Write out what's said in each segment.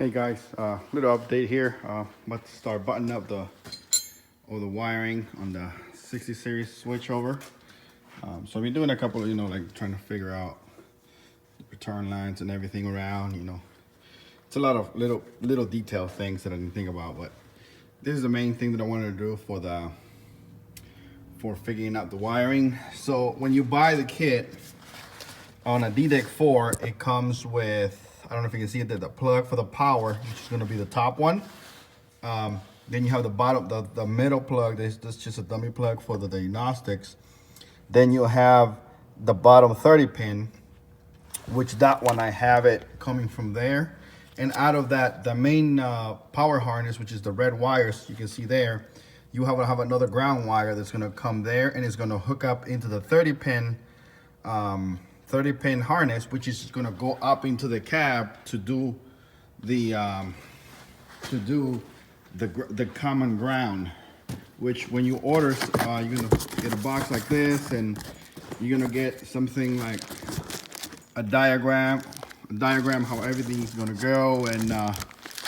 Hey guys, little update here. About to start buttoning up all the wiring on the 60 series switchover. So I've been doing a couple of, like trying to figure out the return lines and everything around, It's a lot of little detail things that I didn't think about, but this is the main thing that I wanted to do for figuring out the wiring. So when you buy the kit on a DDEC 4, it comes with, I don't know if you can see it, the plug for the power, which is going to be the top one. Then you have the bottom, the middle plug. That's just a dummy plug for the diagnostics. Then you'll have the bottom 30 pin, which that one I have it coming from there. And out of that, the main power harness, which is the red wires you can see there, you have another ground wire that's going to come there, and it's going to hook up into the 30 pin harness, which is going to go up into the cab to do the common ground, which when you order, you're going to get a box like this, and you're going to get something like a diagram how everything's going to go, and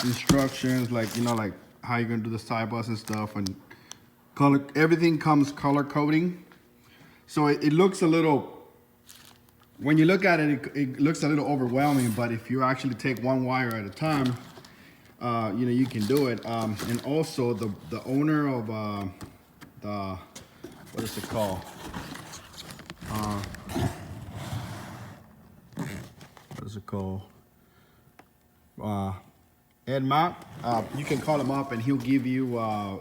instructions like like how you're going to do the side bus and stuff, and color. Everything comes color coding, so it looks a little, when you look at it, it looks a little overwhelming, but if you actually take one wire at a time, you can do it. And also the owner of what is it called? What is it called? Ed Mott. You can call him up and he'll give you,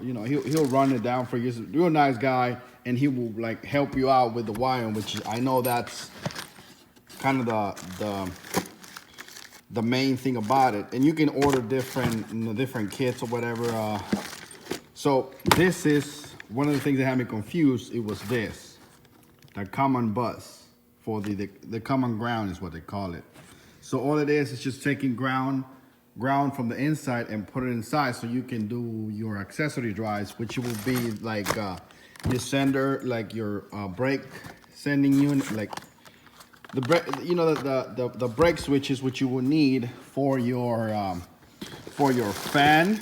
he'll run it down for you. He's a real nice guy, and he will like help you out with the wiring, which I know that's kind of the main thing about it. And you can order different kits or whatever. So this is one of the things that had me confused. It was this, the common bus for the common ground is what they call it. So all it is just taking ground from the inside and put it inside, so you can do your accessory drives, which will be like your sender, like your brake sending unit, like the brake, the brake switches, which you will need for your fan,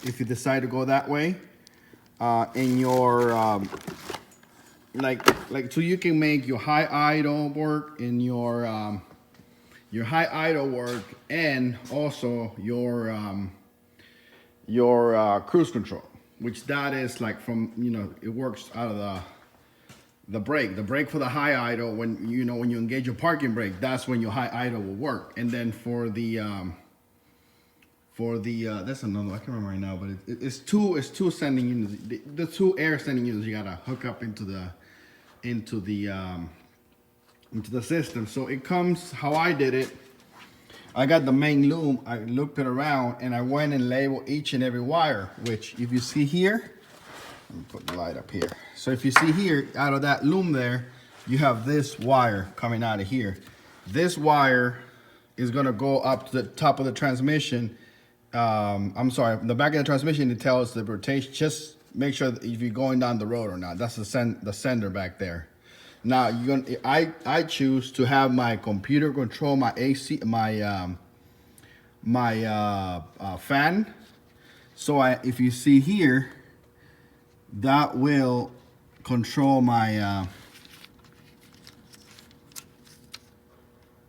if you decide to go that way, in your so you can make your high idle work in your high idle work, and also your cruise control, which that is like from, it works out of the brake for the high idle. When you engage your parking brake, that's when your high idle will work. And then for the that's another, I can't remember right now, but it's two sending units. The two air sending units you gotta hook up into the system. So it comes how I did it. I got the main loom, I looked it around, and I went and labeled each and every wire, which if you see here, let me put the light up here. So if you see here, out of that loom there, you have this wire coming out of here. This wire is gonna go up to the top of the transmission. I'm sorry, the back of the transmission, it tells the rotation. Just make sure that if you're going down the road or not. That's the sender back there. Now I choose to have my computer control my AC, my fan. So if you see here, that will control my.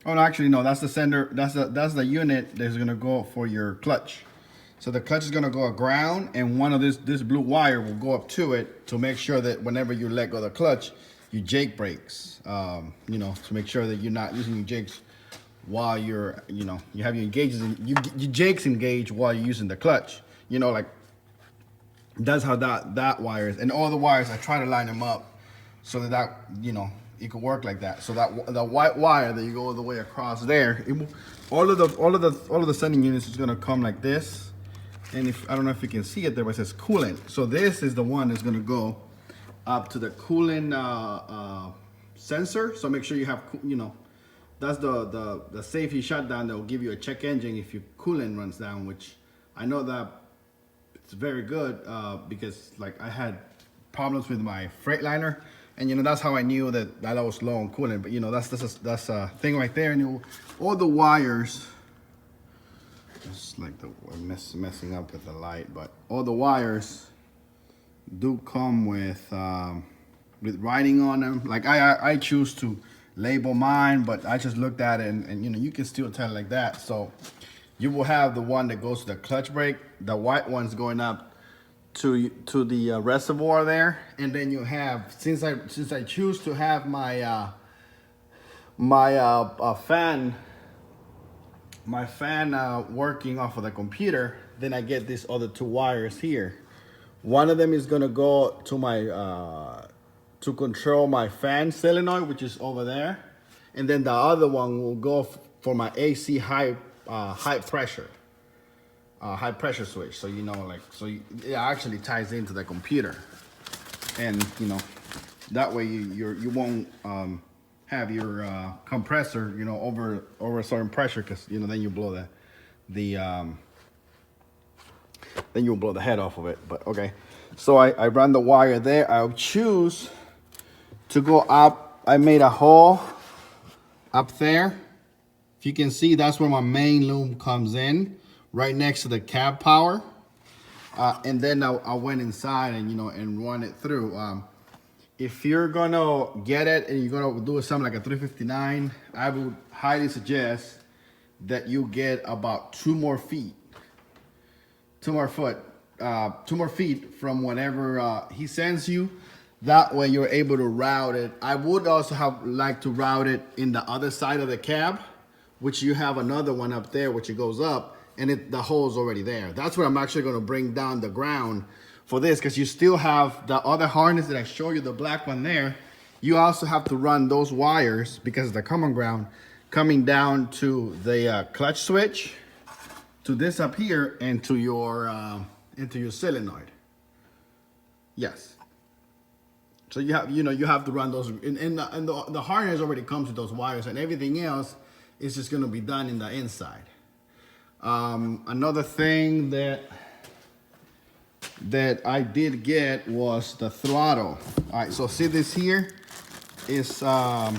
Oh no, actually no, that's the sender. That's the unit that's gonna go for your clutch. So the clutch is gonna go a ground, and one of this blue wire will go up to it to make sure that whenever you let go of the clutch, your jake brakes, to make sure that you're not using your jakes while you're, you have your engages, your jakes engage while you're using the clutch. Like that's how that wire is. And all the wires, I try to line them up so that it could work like that. So that the white wire that you go all the way across there, all of the sending units is gonna come like this. And I don't know if you can see it there, but it says coolant. So this is the one that's gonna go up to the coolant sensor. So make sure you have, that's the safety shutdown that will give you a check engine if your coolant runs down, which I know that it's very good because like I had problems with my Freightliner, and that's how I knew that I was low on coolant. But that's a thing right there, and all the wires It's like the messing up with the light, but all the wires do come with writing on them. Like I choose to label mine, but I just looked at it and you know, you can still tell like that. So you will have the one that goes to the clutch brake, the white one's going up to the reservoir there, and then you have, since I choose to have my fan working off of the computer, then I get these other two wires here. One of them is gonna go to my to control my fan solenoid, which is over there, and then the other one will go for my AC high pressure switch. So you know, like, so it actually ties into the computer, and you know, that way you won't have your compressor, you know, over a certain pressure, because you know, then you blow then you'll blow the head off of it. But okay, so I run the wire there. I'll choose to go up. I made a hole up there. If you can see, that's where my main loom comes in, right next to the cab power. And then I went inside and, you know, and run it through. If you're gonna get it and you're gonna do something like a 359, I would highly suggest that you get about 2 more feet from whenever he sends you. That way you're able to route it. I would also like to route it in the other side of the cab, which you have another one up there, which it goes up, and the hole's already there. That's where I'm actually gonna bring down the ground for this, because you still have the other harness that I showed you, the black one there. You also have to run those wires, because of the common ground, coming down to the clutch switch, to this up here, and to your into your solenoid. Yes. So you have to run those, and the harness already comes with those wires, and everything else is just going to be done in the inside. Another thing that I did get was the throttle. All right, so see this here is I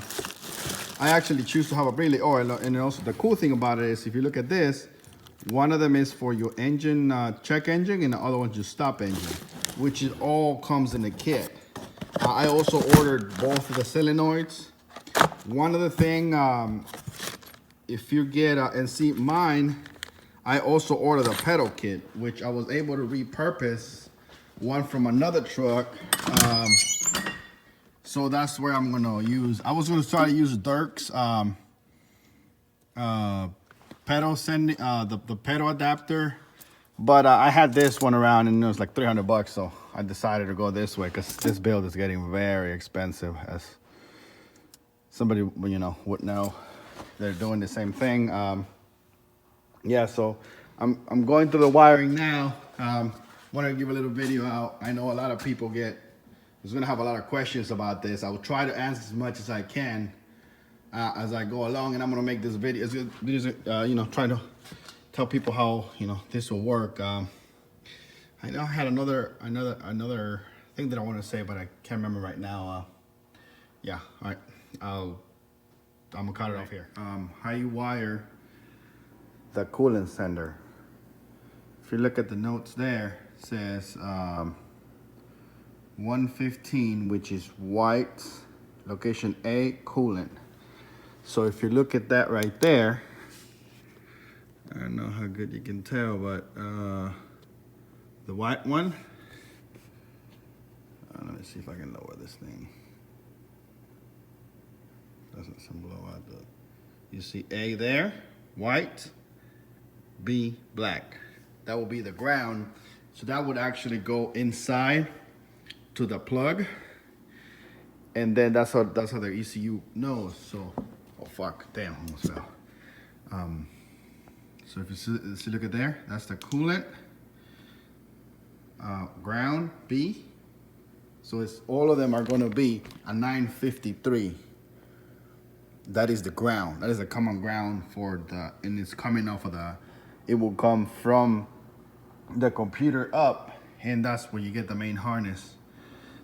actually choose to have a Brindley oil, and also the cool thing about it is, if you look at this, one of them is for your engine, check engine, and the other one's your stop engine, which is all comes in the kit. I also ordered both of the solenoids. One other thing, if you get, and see mine, I also ordered a pedal kit, which I was able to repurpose one from another truck. So that's where I'm gonna use. I was gonna try to use Dirk's pedal sending, the pedal adapter, but I had this one around and it was like $300, so I decided to go this way, because this build is getting very expensive, as somebody, you know, would know. They're doing the same thing. Yeah, so I'm going through the wiring now. Want to give a little video out. I know a lot of people is gonna have a lot of questions about this. I will try to answer as much as I can as I go along, and I'm gonna make this video, you know, try to tell people how, you know, this will work. I know I had another thing that I want to say, but I can't remember right now. Yeah, all right, I'm gonna cut it off here. How you wire the coolant sender? If you look at the notes there, it says 115, which is white, location A, coolant. So if you look at that right there, I don't know how good you can tell, but the white one, let me see if I can lower this thing. Doesn't blow out. You see A there, white, B, black. That will be the ground. So that would actually go inside to the plug, and then that's how the ECU knows. So, oh fuck, damn, almost fell. So if you see, look at there, that's the coolant. Ground B. So it's all of them are going to be a 953. That is the ground. That is the common ground for the, and it's coming off of the, it will come from the computer up, and that's where you get the main harness,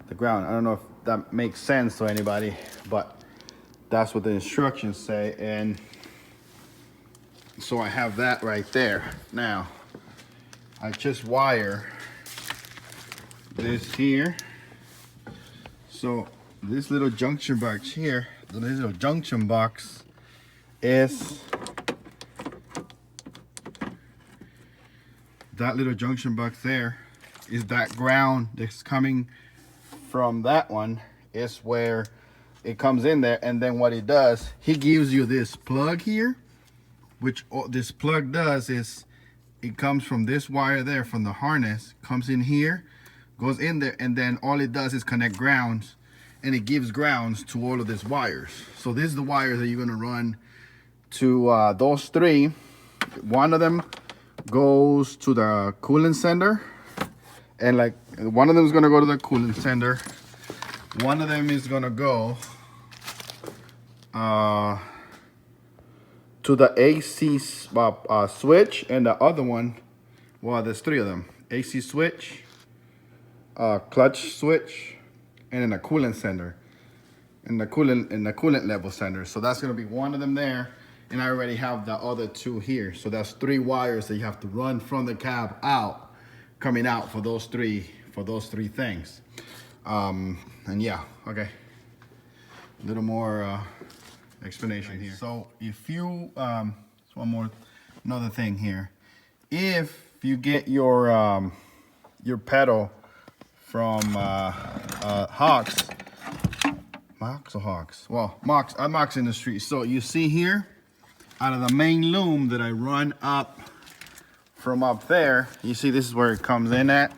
the ground. I don't know if that makes sense to anybody, but that's what the instructions say. And So I have that right there. Now, I just wire this here. So this little junction box here, this little junction box is that little junction box there is that ground that's coming from that one is where it comes in there. And then what it does, he gives you this plug here, which this plug does is it comes from this wire there from the harness, comes in here, goes in there, and then all it does is connect grounds, and it gives grounds to all of these wires. So this is the wires that you're gonna run to those three. One of them goes to the coolant sender, and like one of them is gonna go to the coolant sender. One of them is gonna go to the AC switch, and the other one, well, there's three of them: AC switch, clutch switch, and then a coolant sender, and the coolant level sender. So that's gonna be one of them there, and I already have the other two here. So that's three wires that you have to run from the cab out, coming out for those three things. And yeah, okay, a little more explanation here. So if you another thing here, if you get your pedal from Hawks, Mox or Hawks? Well, Mox, I'm Mox Industries. So you see here, out of the main loom that I run up from up there, you see this is where it comes in at.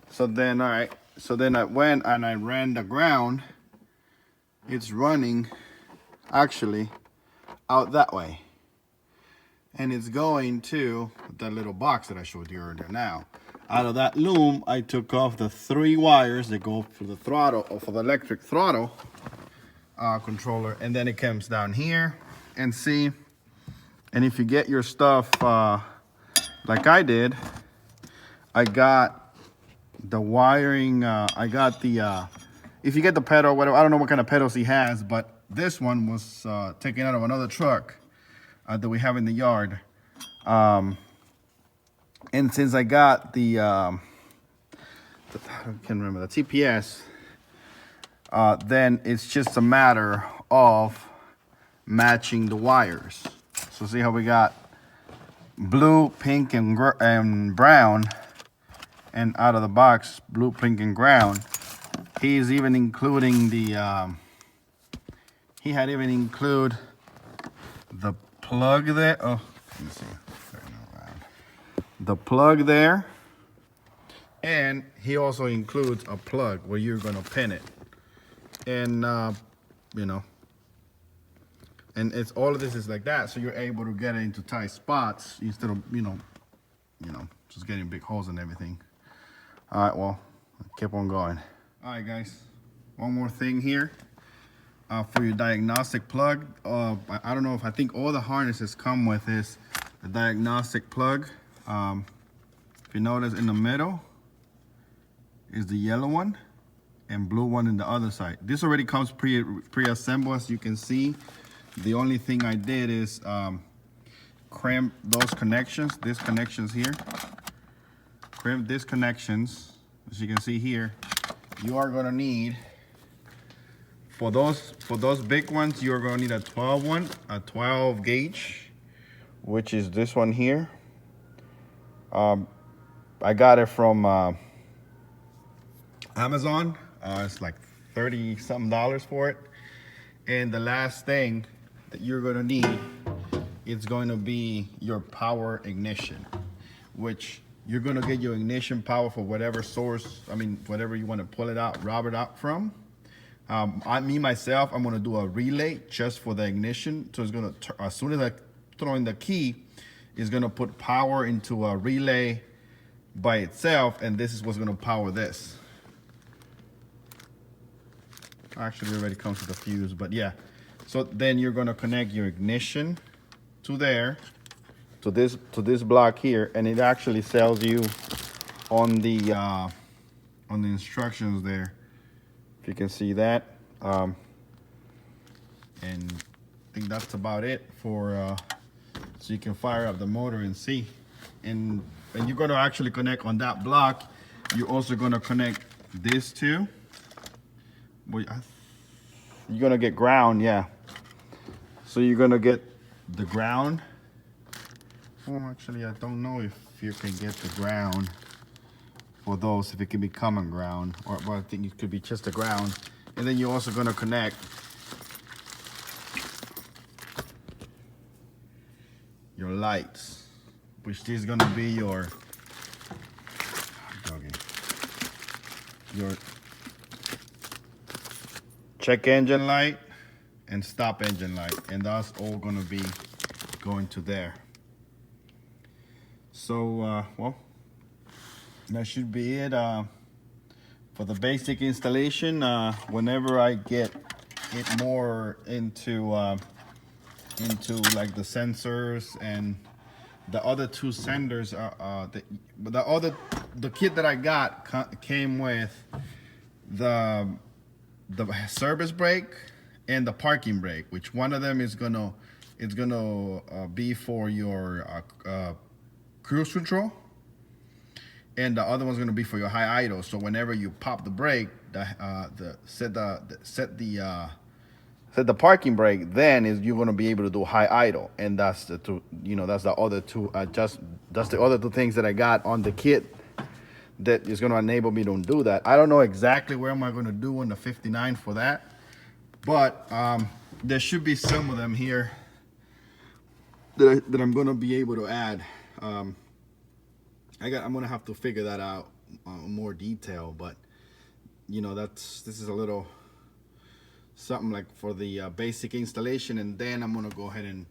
So then, all right, so then I went and I ran the ground. It's running actually out that way, and it's going to that little box that I showed you earlier. Now, out of that loom, I took off the three wires that go for the throttle, or for the electric throttle controller, and then it comes down here. And see, and if you get your stuff like I did, I got the wiring, I got the if you get the pedal, whatever, I don't know what kind of pedals he has, but this one was taken out of another truck that we have in the yard. And since I got the I can't remember, the TPS, then it's just a matter of matching the wires. So see how we got blue, pink, and brown, and out of the box, blue, pink, and brown. He's even including the he had even include the plug there. Oh, let me see. The plug there, and he also includes a plug where you're gonna pin it, and you know, and it's all of this is like that, so you're able to get it into tight spots instead of you know just getting big holes and everything. All right, well, keep on going. All right, guys, one more thing here for your diagnostic plug. I don't know if I think all the harnesses come with this, the diagnostic plug. If you notice, in the middle is the yellow one and blue one in the other side. This already comes pre-assembled, as you can see. The only thing I did is crimp those connections, these connections here. Crimp these connections. As you can see here, you are gonna need, for those big ones, you're gonna need a 12 gauge, which is this one here. I got it from Amazon. It's like $30-something for it. And the last thing that you're gonna need is going to be your power ignition, which you're gonna get your ignition power for whatever source, I mean, whatever you wanna pull it out, rob it out from. Myself, I'm gonna do a relay just for the ignition. So it's gonna, as soon as I throw in the key, it's gonna put power into a relay by itself, and this is what's gonna power this. Actually, it already comes with a fuse, but yeah. So then you're gonna connect your ignition to there, to this block here, and it actually tells you on the instructions there, if you can see that. And I think that's about it for so you can fire up the motor and see. And you're going to actually connect on that block. You're also going to connect this too. You're going to get ground, yeah. So you're going to get the ground. Oh, actually, I don't know if you can get the ground for those, if it can be common ground, or well, I think it could be just the ground. And then you're also going to connect your lights, which is going to be your check engine light and stop engine light, and that's all going to be going to there. So well, that should be it for the basic installation. Whenever I get it more into like the sensors and the other two senders, the kit that I got came with the service brake and the parking brake, which one of them is gonna be for your cruise control, and the other one's gonna be for your high idle. So whenever you pop the brake, set the parking brake, then you're gonna be able to do high idle, and that's the two. That's the other two. That's the other two things that I got on the kit that is gonna enable me to do that. I don't know exactly where am I gonna do on the 59 for that, but there should be some of them here that I'm gonna be able to add. I'm gonna have to figure that out in more detail, but this is a little something like for the basic installation, and then I'm gonna go ahead and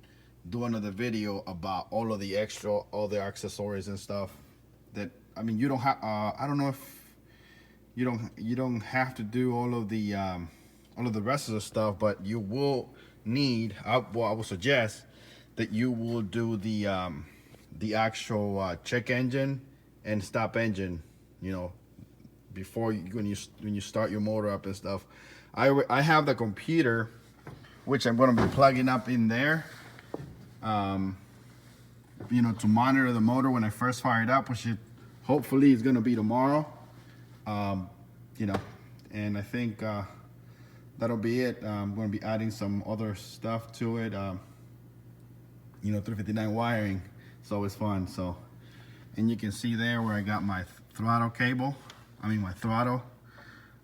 do another video about all the accessories and stuff that, I mean, you don't have I don't know if you don't have to do all of the rest of the stuff, but you will need, I would suggest that you will do the actual check engine and stop engine, before when you start your motor up and stuff. I have the computer, which I'm going to be plugging up in there, to monitor the motor when I first fire it up, which hopefully is going to be tomorrow. And I think that'll be it. I'm going to be adding some other stuff to it. 359 wiring, it's always fun. So, and you can see there where I got my throttle cable. My throttle.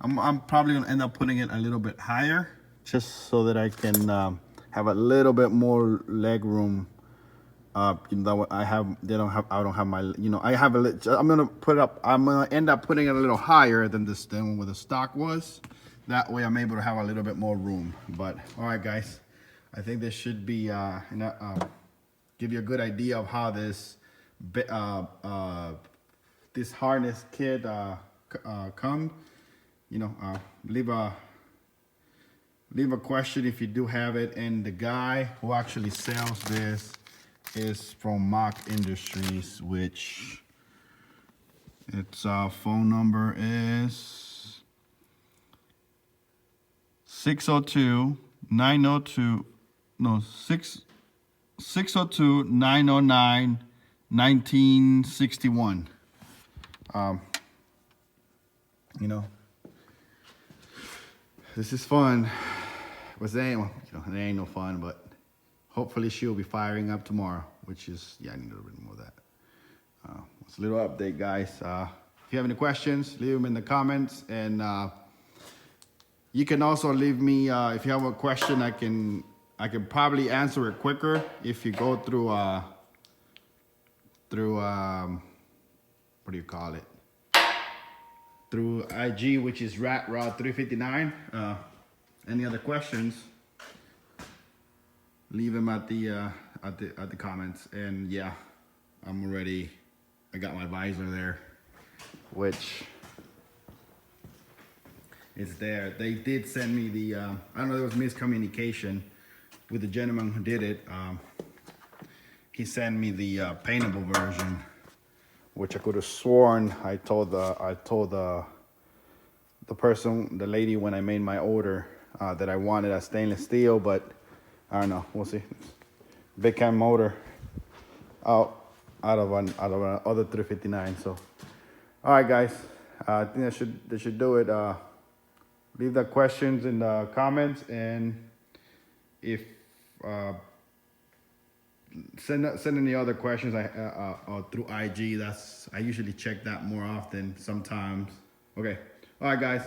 I'm probably gonna end up putting it a little bit higher, just so that I can have a little bit more leg room. I don't have my, I have I'm gonna end up putting it a little higher than where the stock was. That way I'm able to have a little bit more room. But all right, guys, I think this should be give you a good idea of how this harness kit come. Leave a question if you do have it. And the guy who actually sells this is from Mach Industries, which its phone number is 602-909-1961. This is fun. It ain't no fun, but hopefully she'll be firing up tomorrow, which is, I need a little bit more of that. It's a little update, guys. If you have any questions, leave them in the comments, and you can also leave me, if you have a question, I can probably answer it quicker if you go through what do you call it? Through IG, which is RatRod359. Any other questions? Leave them at the comments. And yeah, I'm ready. I got my visor there, which is there. They did send me the. I don't know. There was miscommunication with the gentleman who did it. He sent me the paintable version, which I could have sworn I told the lady when I made my order that I wanted a stainless steel, but I don't know. We'll see. Big cam motor. out of an other 359. So, all right, guys, I think that should do it. Leave the questions in the comments, and if send any other questions through IG. I usually check that more often sometimes. Okay, all right, guys.